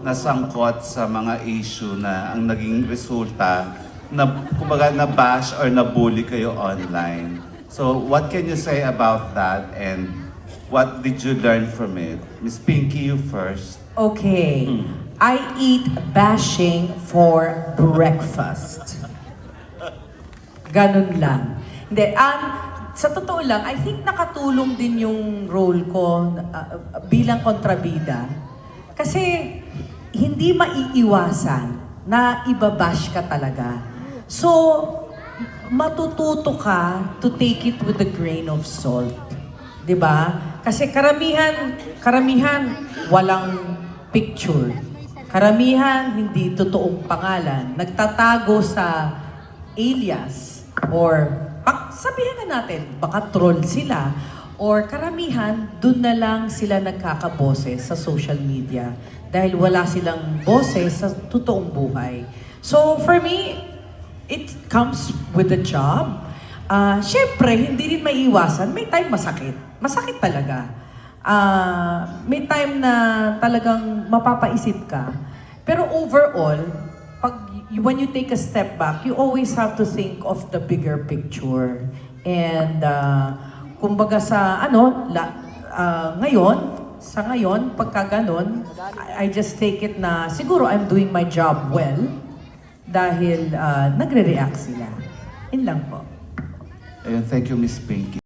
nasangkot sa mga issue na ang naging resulta na kumbaga na-bash or na-bully kayo online. So what can you say about that and what did you learn from it? Miss Pinky, you first. Okay. I eat bashing for breakfast. Ganun lang. Hindi, sa totoo lang, I think nakatulong din yung role ko bilang kontrabida. Kasi hindi maiiwasan na ibabash ka talaga. So, matututo ka to take it with a grain of salt. 'Di ba? Kasi karamihan walang picture. Karamihan hindi totoong pangalan. Nagtatago sa alias or sabihin na natin, baka troll sila or karamihan dun na lang sila nagkakaboses sa social media dahil wala silang boses sa totoong buhay. So for me, it comes with the job. Syempre, hindi rin maiiwasan. May time masakit. Masakit talaga. May time na talagang mapapaisip ka. Pero overall, when you take a step back, you always have to think of the bigger picture. And kumbaga ngayon, pagka ganon, I just take it na siguro I'm doing my job well dahil nagre-react sila. Yun lang po. Ayun, thank you, Miss Pinky.